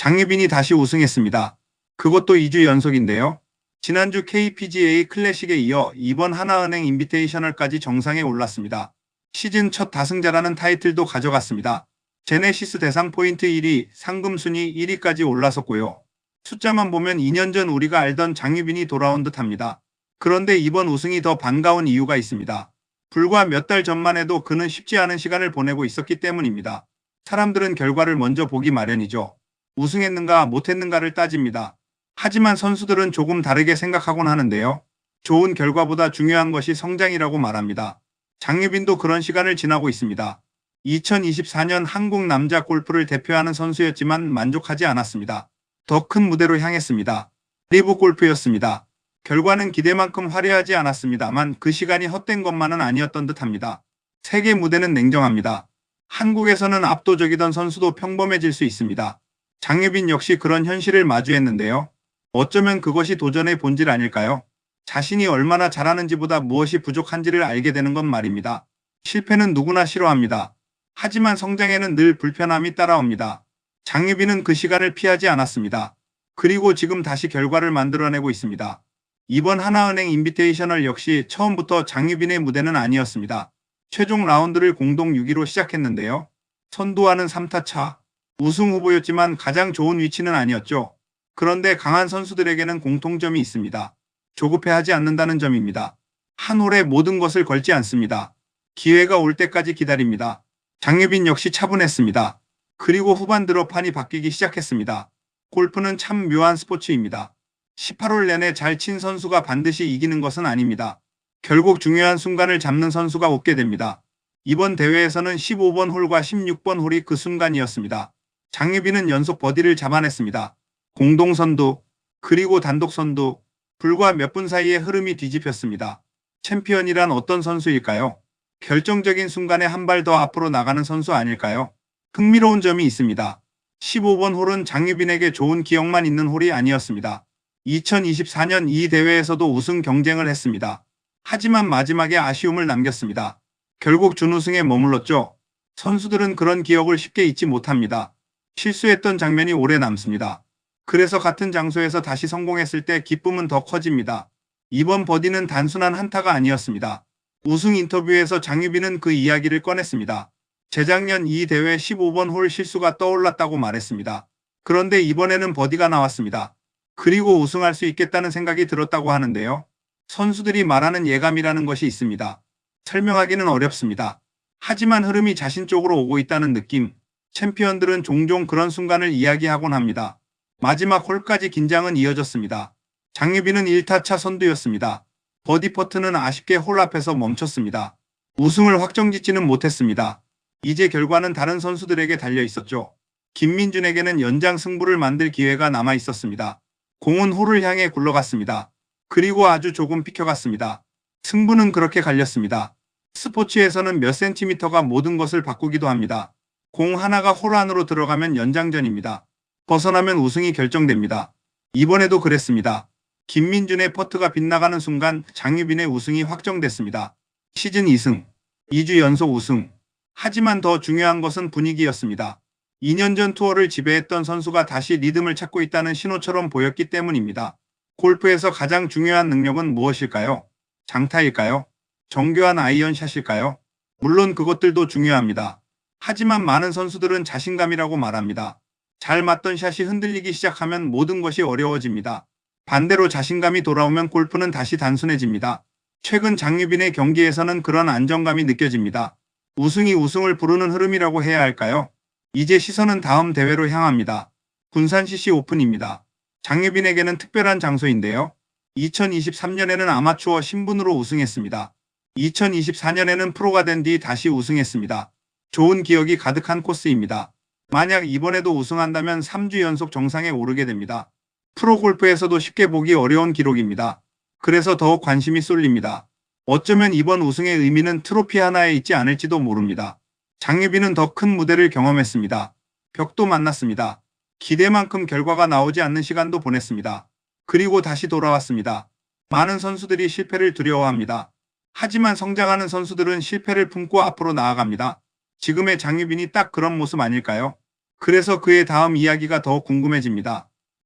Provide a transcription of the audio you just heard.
장유빈이 다시 우승했습니다. 그것도 2주 연속인데요. 지난주 KPGA 클래식에 이어 이번 하나은행 인비테이셔널까지 정상에 올랐습니다. 시즌 첫 다승자라는 타이틀도 가져갔습니다. 제네시스 대상 포인트 1위, 상금 순위 1위까지 올라섰고요. 숫자만 보면 2년 전 우리가 알던 장유빈이 돌아온 듯합니다. 그런데 이번 우승이 더 반가운 이유가 있습니다. 불과 몇 달 전만 해도 그는 쉽지 않은 시간을 보내고 있었기 때문입니다. 사람들은 결과를 먼저 보기 마련이죠. 우승했는가 못했는가를 따집니다. 하지만 선수들은 조금 다르게 생각하곤 하는데요. 좋은 결과보다 중요한 것이 성장이라고 말합니다. 장유빈도 그런 시간을 지나고 있습니다. 2024년 한국 남자 골프를 대표하는 선수였지만 만족하지 않았습니다. 더 큰 무대로 향했습니다. 리브 골프였습니다. 결과는 기대만큼 화려하지 않았습니다만 그 시간이 헛된 것만은 아니었던 듯합니다. 세계 무대는 냉정합니다. 한국에서는 압도적이던 선수도 평범해질 수 있습니다. 장유빈 역시 그런 현실을 마주했는데요. 어쩌면 그것이 도전의 본질 아닐까요? 자신이 얼마나 잘하는지보다 무엇이 부족한지를 알게 되는 건 말입니다. 실패는 누구나 싫어합니다. 하지만 성장에는 늘 불편함이 따라옵니다. 장유빈은 그 시간을 피하지 않았습니다. 그리고 지금 다시 결과를 만들어내고 있습니다. 이번 하나은행 인비테이셔널 역시 처음부터 장유빈의 무대는 아니었습니다. 최종 라운드를 공동 6위로 시작했는데요. 선두와는 3타 차. 우승 후보였지만 가장 좋은 위치는 아니었죠. 그런데 강한 선수들에게는 공통점이 있습니다. 조급해하지 않는다는 점입니다. 한 홀에 모든 것을 걸지 않습니다. 기회가 올 때까지 기다립니다. 장유빈 역시 차분했습니다. 그리고 후반 들어 판이 바뀌기 시작했습니다. 골프는 참 묘한 스포츠입니다. 18홀 내내 잘 친 선수가 반드시 이기는 것은 아닙니다. 결국 중요한 순간을 잡는 선수가 웃게 됩니다. 이번 대회에서는 15번 홀과 16번 홀이 그 순간이었습니다. 장유빈은 연속 버디를 잡아냈습니다. 공동선두, 그리고 단독선두, 불과 몇 분 사이에 흐름이 뒤집혔습니다. 챔피언이란 어떤 선수일까요? 결정적인 순간에 한 발 더 앞으로 나가는 선수 아닐까요? 흥미로운 점이 있습니다. 15번 홀은 장유빈에게 좋은 기억만 있는 홀이 아니었습니다. 2024년 이 대회에서도 우승 경쟁을 했습니다. 하지만 마지막에 아쉬움을 남겼습니다. 결국 준우승에 머물렀죠. 선수들은 그런 기억을 쉽게 잊지 못합니다. 실수했던 장면이 오래 남습니다. 그래서 같은 장소에서 다시 성공했을 때 기쁨은 더 커집니다. 이번 버디는 단순한 한타가 아니었습니다. 우승 인터뷰에서 장유빈은 그 이야기를 꺼냈습니다. 재작년 이 대회 15번 홀 실수가 떠올랐다고 말했습니다. 그런데 이번에는 버디가 나왔습니다. 그리고 우승할 수 있겠다는 생각이 들었다고 하는데요. 선수들이 말하는 예감이라는 것이 있습니다. 설명하기는 어렵습니다. 하지만 흐름이 자신 쪽으로 오고 있다는 느낌. 챔피언들은 종종 그런 순간을 이야기하곤 합니다. 마지막 홀까지 긴장은 이어졌습니다. 장유빈은 1타차 선두였습니다. 버디 퍼트는 아쉽게 홀 앞에서 멈췄습니다. 우승을 확정짓지는 못했습니다. 이제 결과는 다른 선수들에게 달려 있었죠. 김민준에게는 연장 승부를 만들 기회가 남아 있었습니다. 공은 홀을 향해 굴러갔습니다. 그리고 아주 조금 비켜갔습니다. 승부는 그렇게 갈렸습니다. 스포츠에서는 몇 센티미터가 모든 것을 바꾸기도 합니다. 공 하나가 홀 안으로 들어가면 연장전입니다. 벗어나면 우승이 결정됩니다. 이번에도 그랬습니다. 김민준의 퍼트가 빗나가는 순간 장유빈의 우승이 확정됐습니다. 시즌 2승, 2주 연속 우승. 하지만 더 중요한 것은 분위기였습니다. 2년 전 투어를 지배했던 선수가 다시 리듬을 찾고 있다는 신호처럼 보였기 때문입니다. 골프에서 가장 중요한 능력은 무엇일까요? 장타일까요? 정교한 아이언샷일까요? 물론 그것들도 중요합니다. 하지만 많은 선수들은 자신감이라고 말합니다. 잘 맞던 샷이 흔들리기 시작하면 모든 것이 어려워집니다. 반대로 자신감이 돌아오면 골프는 다시 단순해집니다. 최근 장유빈의 경기에서는 그런 안정감이 느껴집니다. 우승이 우승을 부르는 흐름이라고 해야 할까요? 이제 시선은 다음 대회로 향합니다. 군산 CC 오픈입니다. 장유빈에게는 특별한 장소인데요. 2023년에는 아마추어 신분으로 우승했습니다. 2024년에는 프로가 된 뒤 다시 우승했습니다. 좋은 기억이 가득한 코스입니다. 만약 이번에도 우승한다면 3주 연속 정상에 오르게 됩니다. 프로골프에서도 쉽게 보기 어려운 기록입니다. 그래서 더욱 관심이 쏠립니다. 어쩌면 이번 우승의 의미는 트로피 하나에 있지 않을지도 모릅니다. 장유빈은 더 큰 무대를 경험했습니다. 벽도 만났습니다. 기대만큼 결과가 나오지 않는 시간도 보냈습니다. 그리고 다시 돌아왔습니다. 많은 선수들이 실패를 두려워합니다. 하지만 성장하는 선수들은 실패를 품고 앞으로 나아갑니다. 지금의 장유빈이 딱 그런 모습 아닐까요? 그래서 그의 다음 이야기가 더 궁금해집니다.